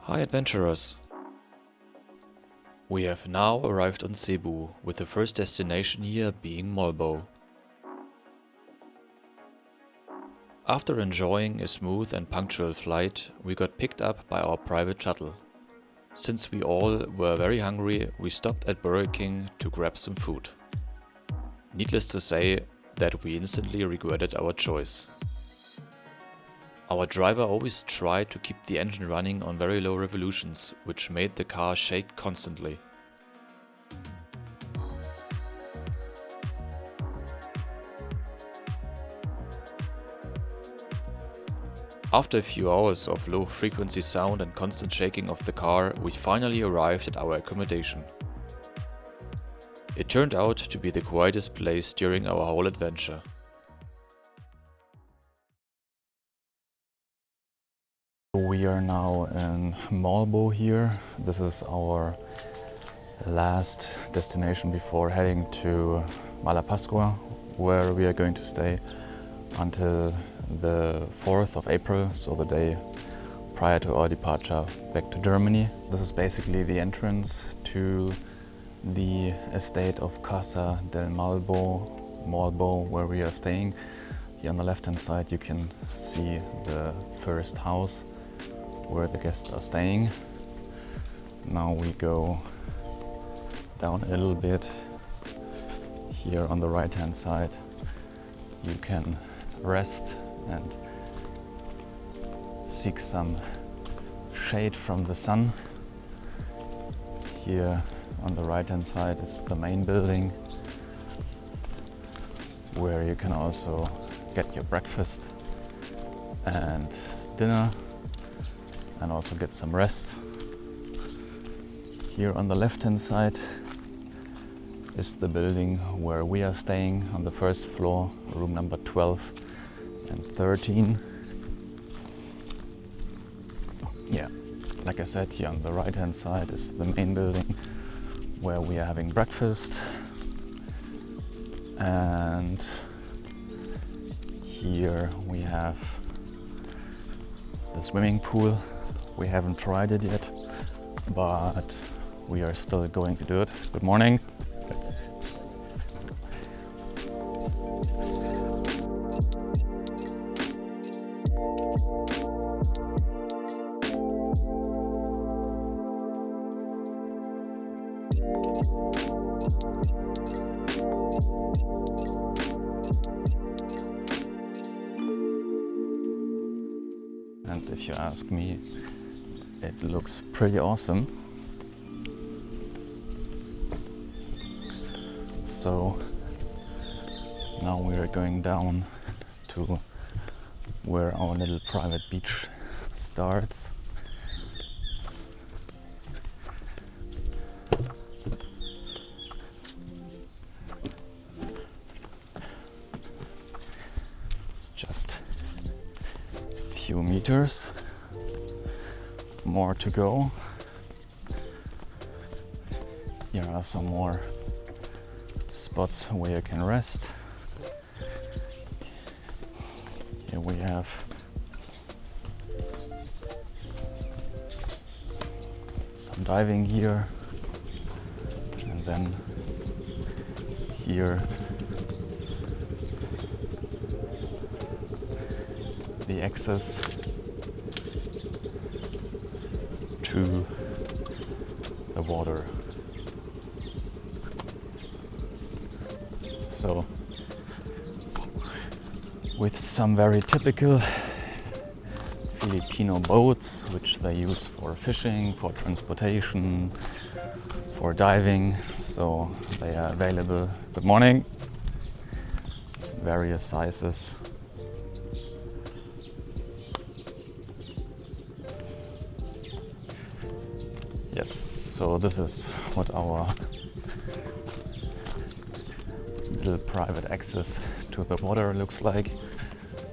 Hi adventurers! We have now arrived on Cebu, with the first destination here being Moalboal. After enjoying a smooth and punctual flight, we got picked up by our private shuttle. Since we all were very hungry, we stopped at Burger King to grab some food. Needless to say that we instantly regretted our choice. Our driver always tried to keep the engine running on very low revolutions, which made the car shake constantly. After a few hours of low frequency sound and constant shaking of the car, we finally arrived at our accommodation. It turned out to be the quietest place during our whole adventure. We are now in Moalboal here. This is our last destination before heading to Malapascua, where we are going to stay until the 4th of April, so the day prior to our departure back to Germany. This is basically the entrance to the estate of Casa del Moalboal, where we are staying. Here on the left hand side you can see the first house where the guests are staying. Now we go down a little bit. Here on the right hand side you can rest and seek some shade from the sun. Here on the right hand side is the main building, where you can also get your breakfast and dinner and also get some rest. Here on the left hand side is the building where we are staying on the first floor, room number 12 and 13. Yeah, like I said, here on the right hand side is the main building where we are having breakfast, and here we have the swimming pool. We haven't tried it yet, but we are still going to do it. Good morning. And if you ask me, it looks pretty awesome. So now we are going down to where our little private beach starts. It's just a few meters more to go. Here are some more spots where you can rest. Here we have some diving gear, and then here the access to the water. So, with some very typical Filipino boats, which they use for fishing, for transportation, for diving, so they are available. Good morning. Various sizes. Yes, so this is what our little private access to the water looks like.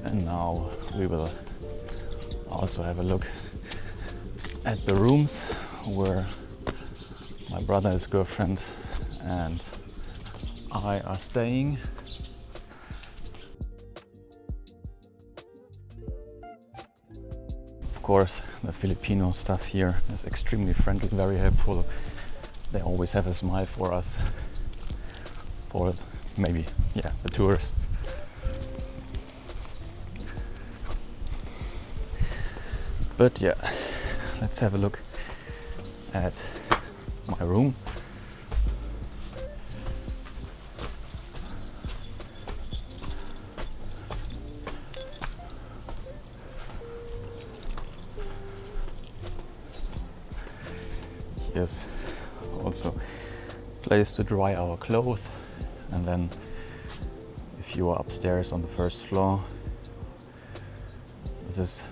And now we will also have a look at the rooms where my brother, his girlfriend, and I are staying. course, the Filipino staff here is extremely friendly, very helpful. They always have a smile for us, for maybe, yeah, the tourists. But yeah, let's have a look at my room. Here's also a place to dry our clothes, and then if you are upstairs on the first floor, this is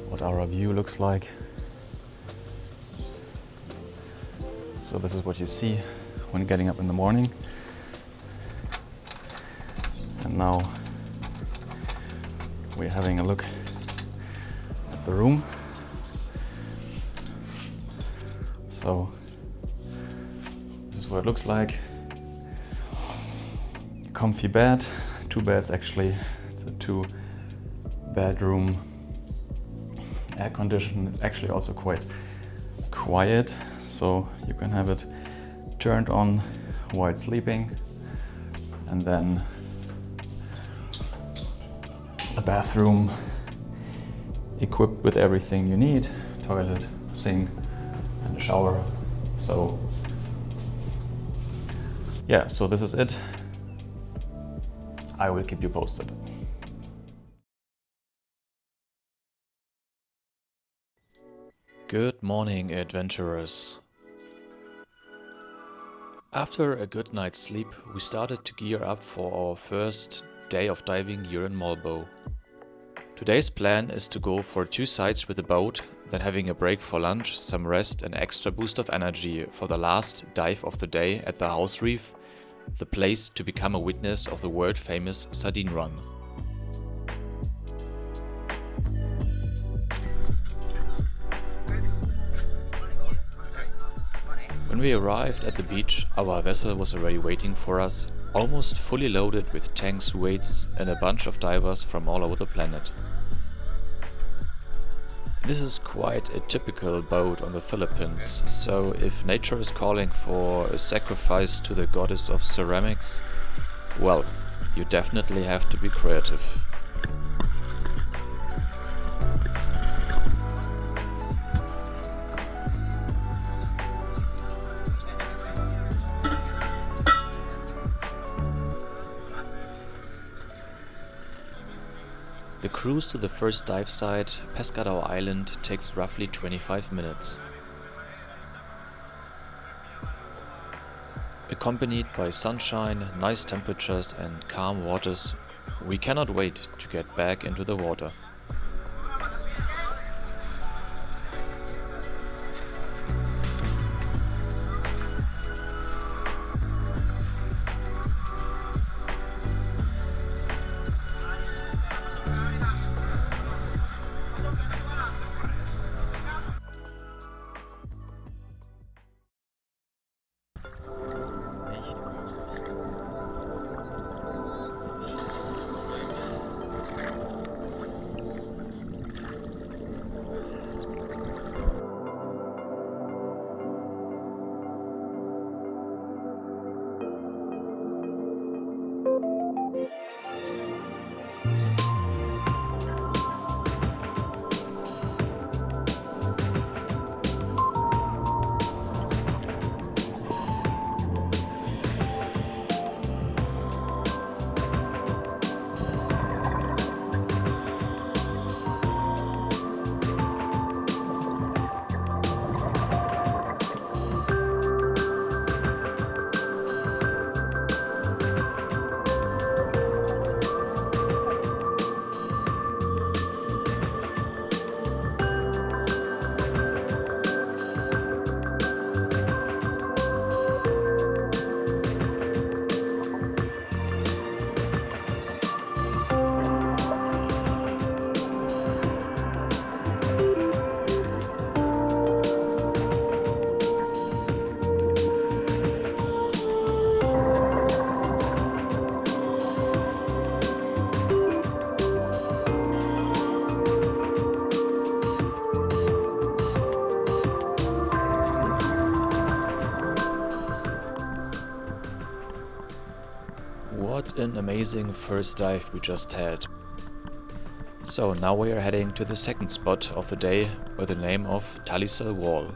what our view looks like. So this is what you see when getting up in the morning. And now we're having a look at the room. So this is what it looks like. Comfy bed, 2 beds actually. It's a 2-bedroom, air conditioned. It's actually also quite quiet, so you can have it turned on while sleeping. And then the bathroom equipped with everything you need: toilet, sink, and a shower. So yeah, so this is it. I will keep you posted. Good morning, adventurers. After a good night's sleep, we started to gear up for our first day of diving here in Moalboal. Today's plan is to go for 2 sites with the boat, then having a break for lunch, some rest and extra boost of energy for the last dive of the day at the house reef, the place to become a witness of the world famous sardine run. When we arrived at the beach, our vessel was already waiting for us, almost fully loaded with tanks, weights and a bunch of divers from all over the planet. This is quite a typical boat on the Philippines, so if nature is calling for a sacrifice to the goddess of ceramics, well, you definitely have to be creative. The cruise to the first dive site, Pescador Island, takes roughly 25 minutes. Accompanied by sunshine, nice temperatures and calm waters, we cannot wait to get back into the water. amazing first dive we just had. So now we are heading to the second spot of the day with the name of Talisel Wall.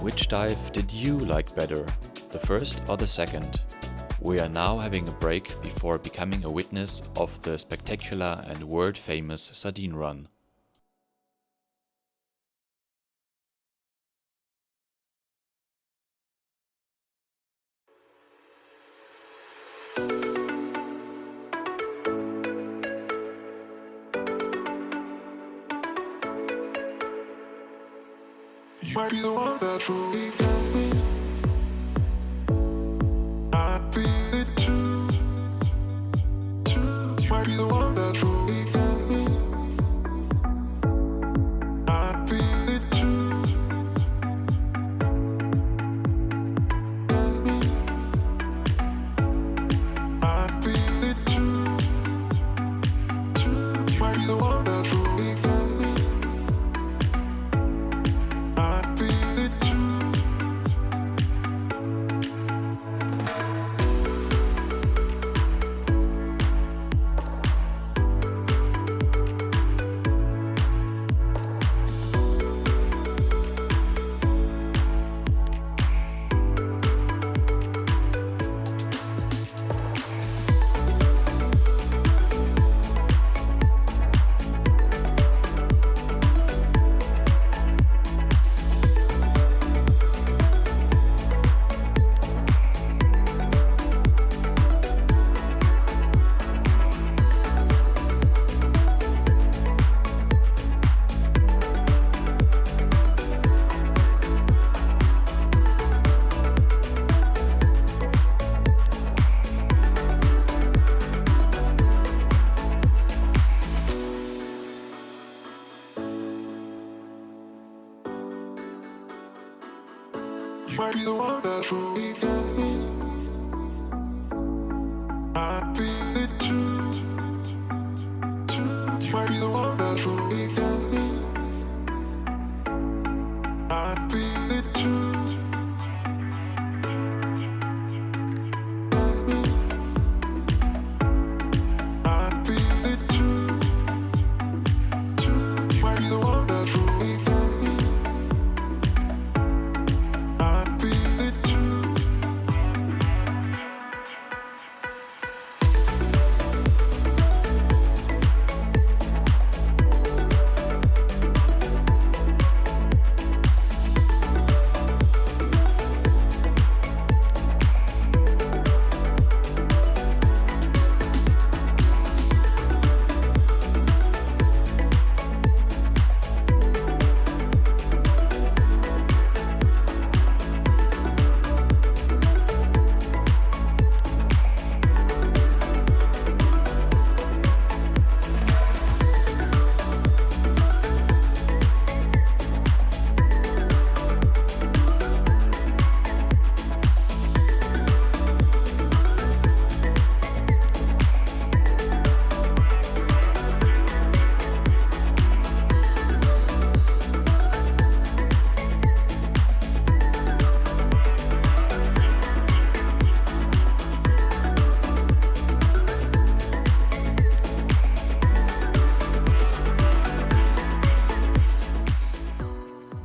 Which dive did you like better, the first or the second? We are now having a break before becoming a witness of the spectacular and world-famous sardine run. You might be the one that truly got me. I feel it too. You might be the one that truly got me. I feel it too. Got me. I feel it too. You might be the one that truly got me. I feel it too. You might be the one that truly get me. I'd be it too. You might be the one that truly get me. I'd be it too. I'd be it too. You might be the one that truly get me. I'd be it too.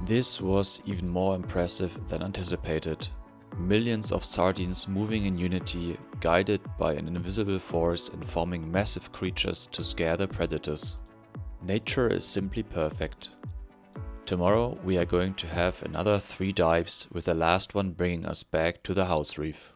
This was even more impressive than anticipated. Millions of sardines moving in unity, guided by an invisible force and forming massive creatures to scare the predators. Nature is simply perfect. Tomorrow we are going to have another 3 dives, with the last one bringing us back to the house reef.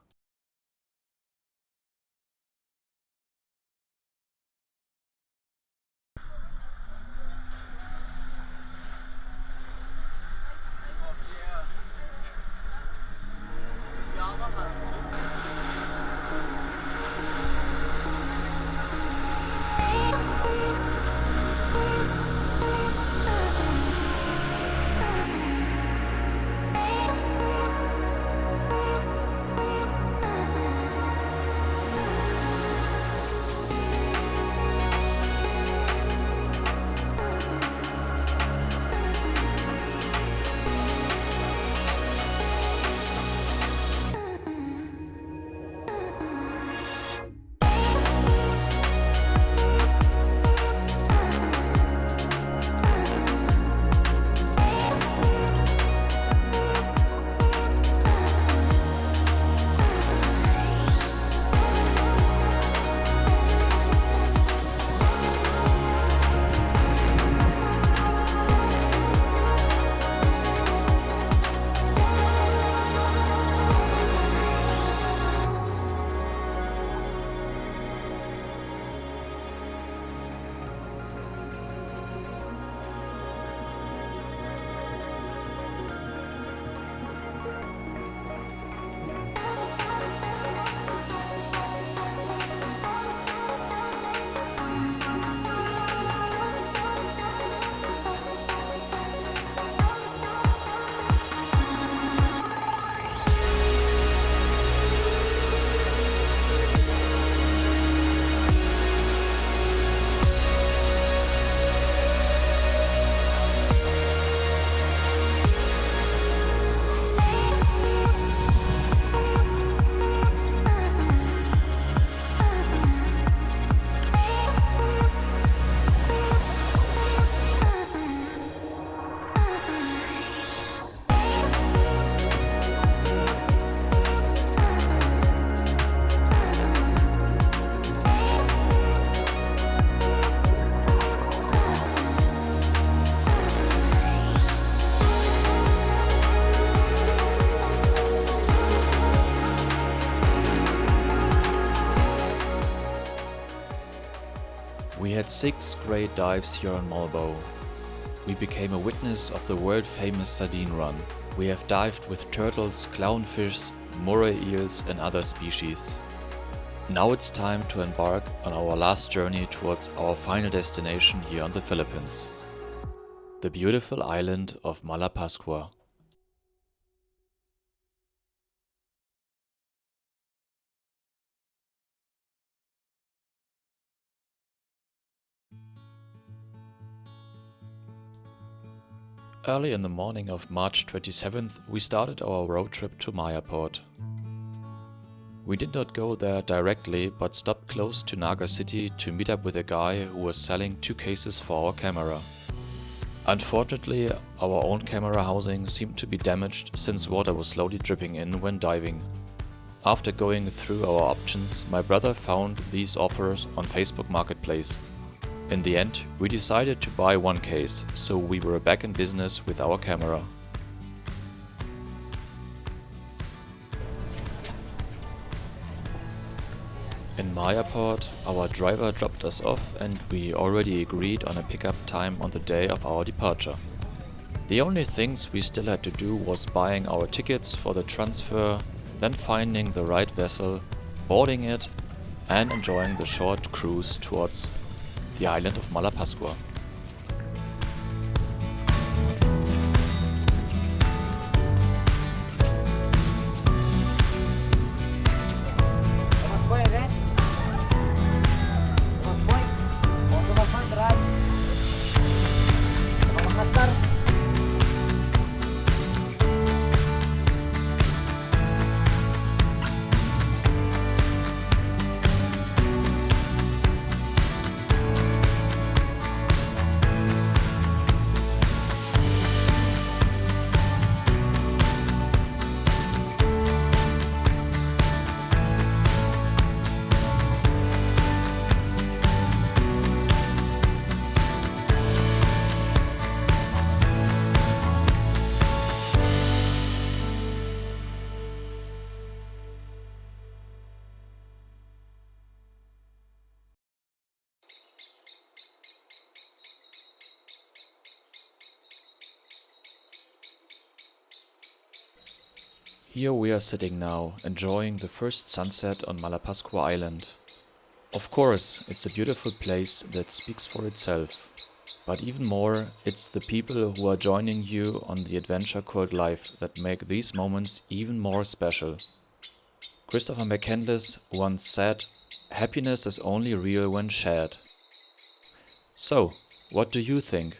We had 6 great dives here on Moalboal. We became a witness of the world-famous sardine run. We have dived with turtles, clownfish, moray eels and other species. Now it's time to embark on our last journey towards our final destination here on the Philippines, the beautiful island of Malapascua. Early in the morning of March 27th, we started our road trip to Mayaport. We did not go there directly, but stopped close to Naga City to meet up with a guy who was selling 2 cases for our camera. Unfortunately, our own camera housing seemed to be damaged since water was slowly dripping in when diving. After going through our options, my brother found these offers on Facebook Marketplace. In the end, we decided to buy 1 case, so we were back in business with our camera. In Mayaport, our driver dropped us off and we already agreed on a pickup time on the day of our departure. The only things we still had to do was buying our tickets for the transfer, then finding the right vessel, boarding it, and enjoying the short cruise towards the island of Malapascua. Here we are sitting now, enjoying the first sunset on Malapascua Island. Of course, it's a beautiful place that speaks for itself. But even more, it's the people who are joining you on the adventure called life that make these moments even more special. Christopher McCandless once said, "Happiness is only real when shared." So, what do you think?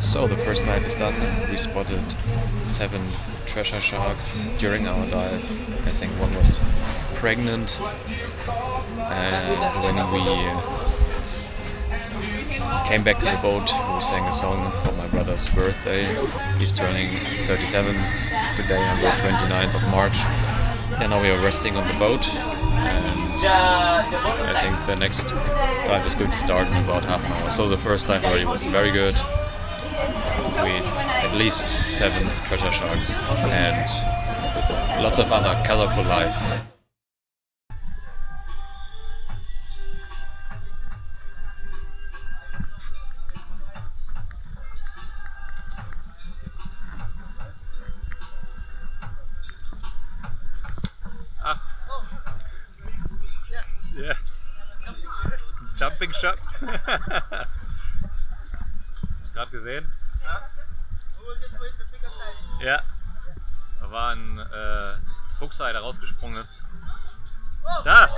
So the first dive is done. We spotted 7 treasure sharks during our dive. I think one was pregnant, and when we came back to the boat, we sang a song for my brother's birthday. He's turning 37 today on the 29th of March, and now we are resting on the boat, and I think the next dive is going to start in about half an hour. So the first dive already was very good. We at least 7 treasure sharks and lots of other colorful life. Yeah. Jumping Shop. Hast du gerade gesehen? Ja. Da war ein Fuchsei, der rausgesprungen ist. Da!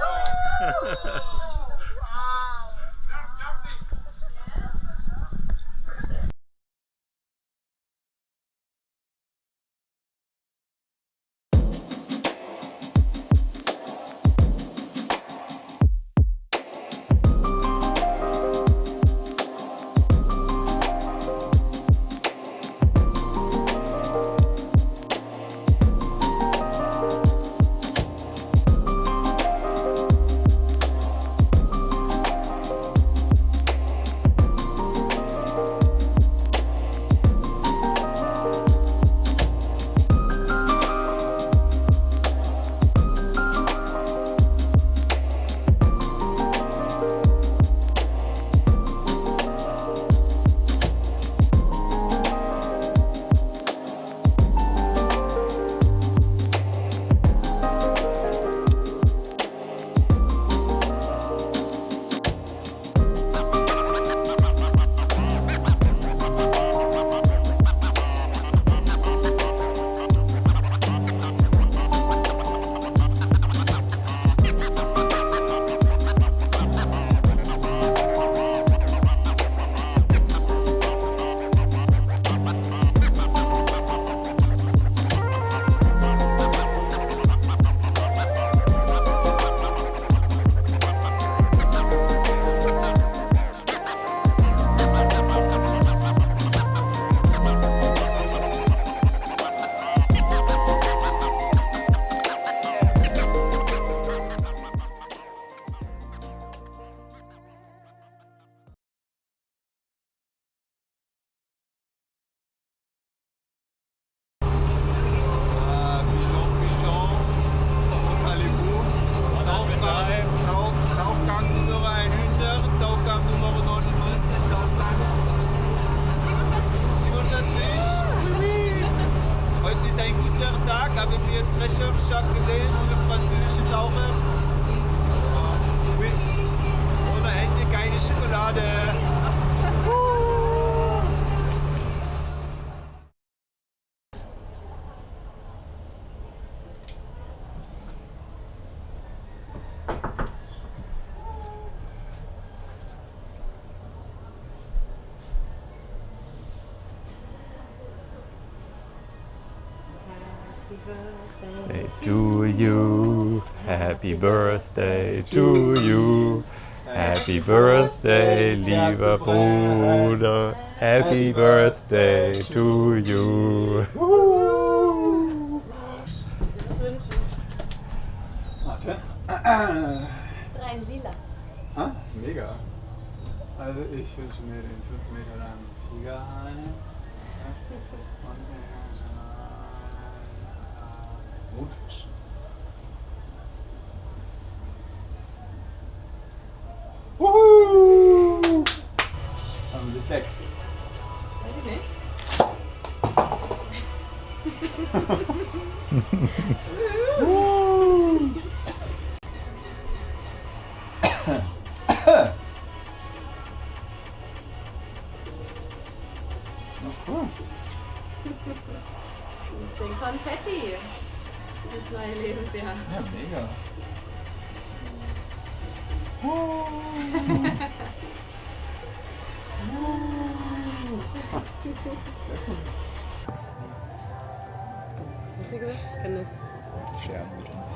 Haben wir Thresher gesehen, ohne französische Taucher. Ohne Hände keine Schokolade. Say to you, happy birthday to you. Happy birthday, lieber Bruder. Happy birthday to you. Was wünschen? Warte. Das ist ein Lila. Ah, mega. Also ich wünsche mir den 5 Meter langen Tigerhai. Und Rotfisch. Wuhu! Haben wir weg. Weiß ich nicht. Das ist cool. Ein bisschen Konfetti. Das neue Lebensjahr. Ja, mega. Was hat sie gesagt? Ich kann das. Scheren mit uns.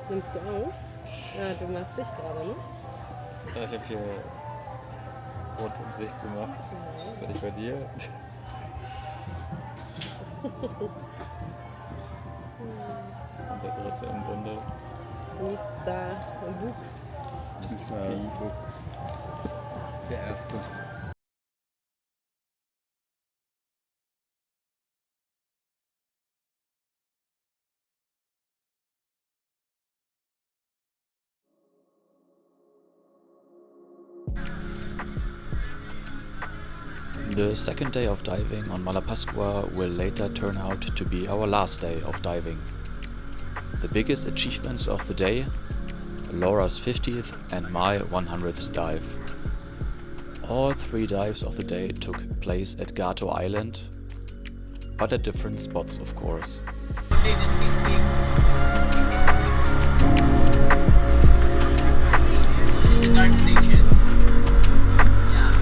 Nimmst du auf? Ja, du machst dich gerade, ne? Ich habe hier Rundumsicht gemacht. Das bin ich bei dir. Und der dritte im Bunde. Mr. Bug. Mr. Book. Der erste. The second day of diving on Malapascua will later turn out to be our last day of diving. The biggest achievements of the day: Laura's 50th and my 100th dive. All 3 dives of the day took place at Gato Island, but at different spots, of course. It's a dark station. Yeah.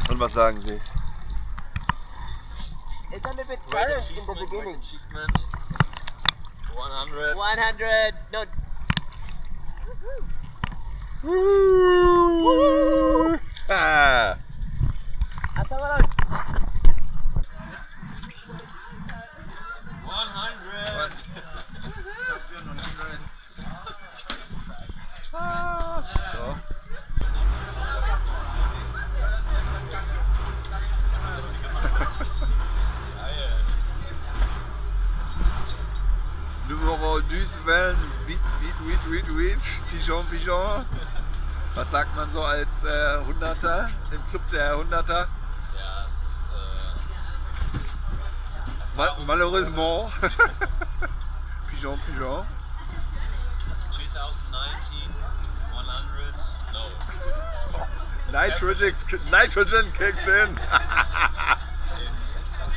Und was sagen Sie? It's a little bit Great challenge in the achievement, beginning. great achievement. 100. 100. No. Ah. Asa walang. 100. Champion 100. So. Numéro 10, Pigeon, Pigeon. Was sagt man so als Hunderter, im Club der Hunderter? Ja, es ist Malheureusement. Pigeon, Pigeon. 2019, 100. No. Nitrogen kicks in. In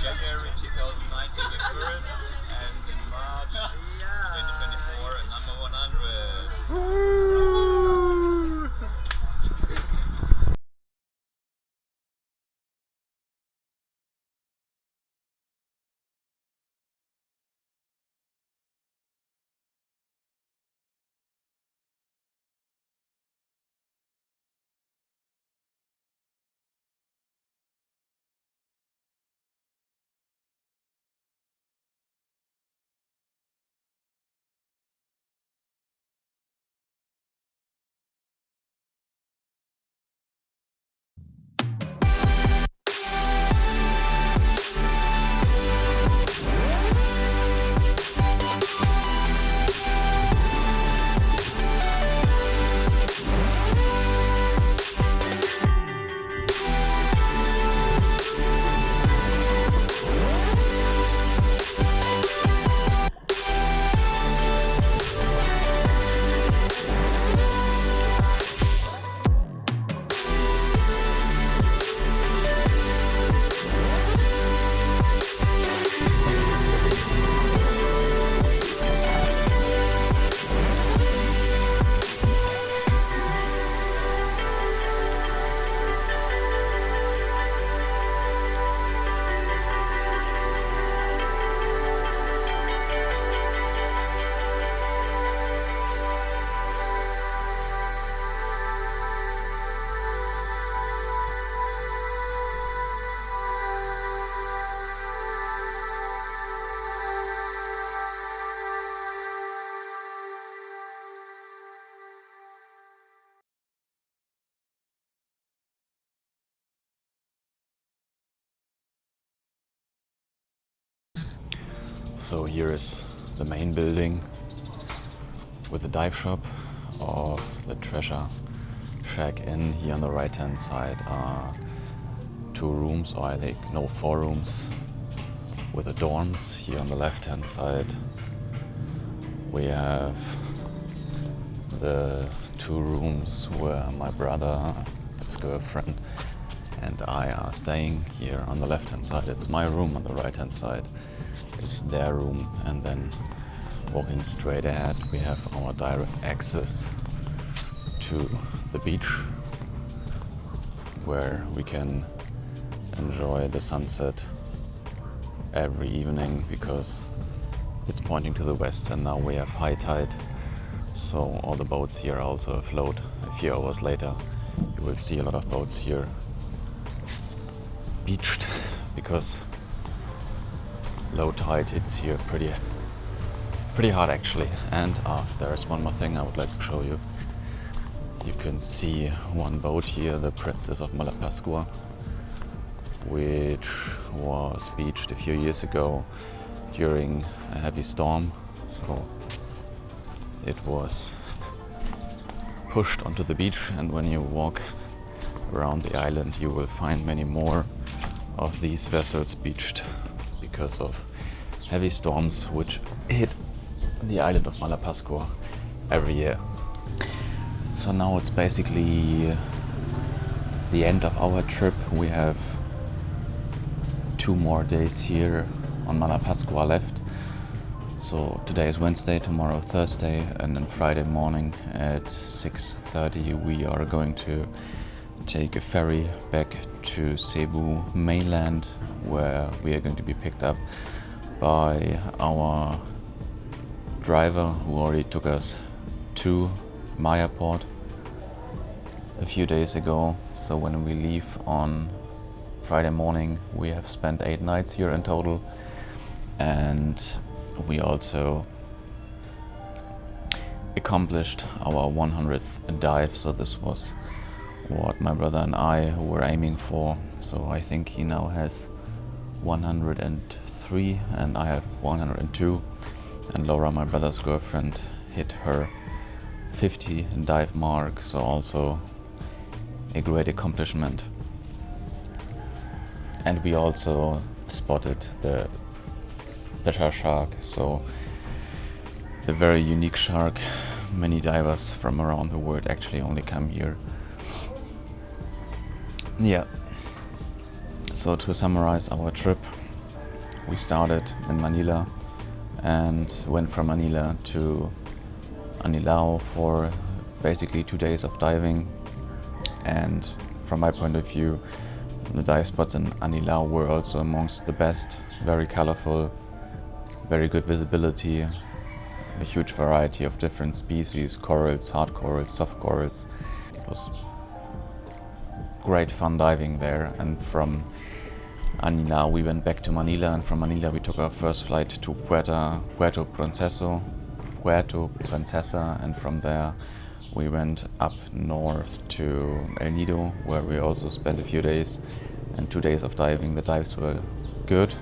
January 2019, the first, and in March 2024, number 100. So here is the main building with the dive shop of the Thresher Shack Inn. Here on the right hand side are 2 rooms, or I think no, 4 rooms with the dorms. Here on the left hand side we have the 2 rooms where my brother, his girlfriend and I are staying. Here on the left hand side it's my room, on the right hand side is their room, and then walking straight ahead we have our direct access to the beach where we can enjoy the sunset every evening because it's pointing to the west, and now we have high tide, so all the boats here are also afloat. A few hours later you will see a lot of boats here beached because low tide hits here pretty hard actually. And there is one more thing I would like to show you. You can see one boat here, the Princess of Malapascua, which was beached a few years ago during a heavy storm. So it was pushed onto the beach, and when you walk around the island you will find many more of these vessels beached because of heavy storms which hit the island of Malapascua every year. So now it's basically the end of our trip. We have 2 more days here on Malapascua left. So today is Wednesday, tomorrow Thursday, and then Friday morning at 6:30 we are going to take a ferry back to Cebu mainland, where we are going to be picked up by our driver who already took us to Maya Port a few days ago. So when we leave on Friday morning we have spent 8 nights here in total, and we also accomplished our 100th dive. So this was what my brother and I were aiming for. So I think he now has 103 and I have 102, and Laura, my brother's girlfriend, hit her 50 dive mark, so also a great accomplishment. And we also spotted the Thresher shark, so a very unique shark. Many divers from around the world actually only come here. Yeah. So to summarize our trip, we started in Manila and went from Manila to Anilao for basically 2 days of diving. And from my point of view, the dive spots in Anilao were also amongst the best. Very colorful, very good visibility, a huge variety of different species, corals, hard corals, soft corals. It was great fun diving there. And from Anilao we went back to Manila, and from Manila we took our first flight to Puerto Princesa, and from there we went up north to El Nido, where we also spent a few days and 2 days of diving. The dives were good,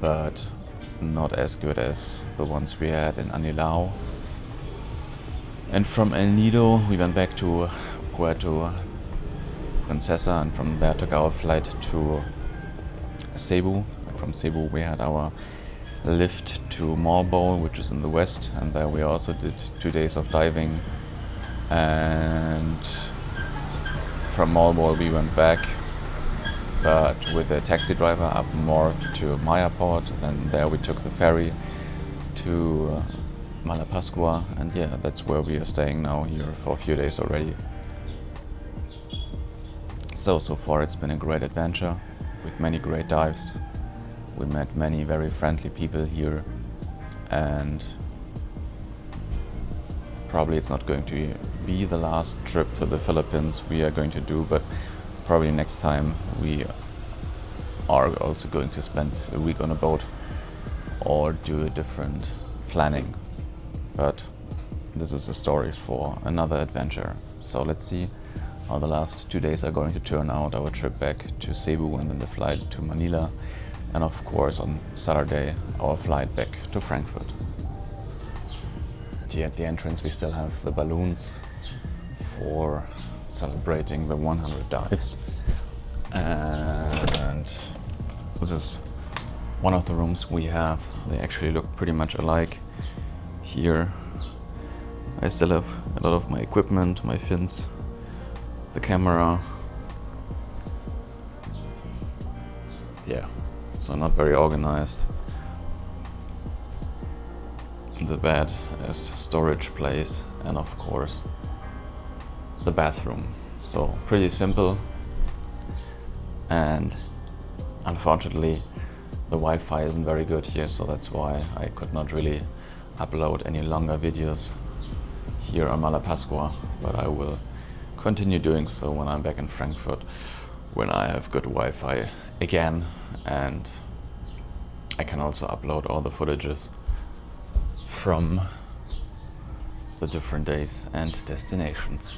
but not as good as the ones we had in Anilao. And from El Nido we went back to Puerto Princesa, and from there took our flight to Cebu. From Cebu we had our lift to Moalboal, which is in the west, and there we also did 2 days of diving. And from Moalboal we went back, but with a taxi driver up north to Maya Port, and there we took the ferry to Malapascua, and yeah, that's where we are staying now here for a few days already. So far it's been a great adventure with many great dives. We met many very friendly people here, and probably it's not going to be the last trip to the Philippines we are going to do, but probably next time we are also going to spend a week on a boat or do a different planning. But this is a story for another adventure. So let's see how the last 2 days are going to turn out. Our trip back to Cebu and then the flight to Manila, and of course on Saturday our flight back to Frankfurt. Here at the entrance we still have the balloons for celebrating the 100 dives, and this is one of the rooms we have. They actually look pretty much alike. Here I still have a lot of my equipment, my fins, the camera. Yeah, so not very organized. The bed is storage place, and of course the bathroom. So pretty simple, and unfortunately the Wi-Fi isn't very good here, so that's why I could not really upload any longer videos here on Malapascua, but I will continue doing so when I'm back in Frankfurt, when I have good Wi-Fi again, and I can also upload all the footages from the different days and destinations.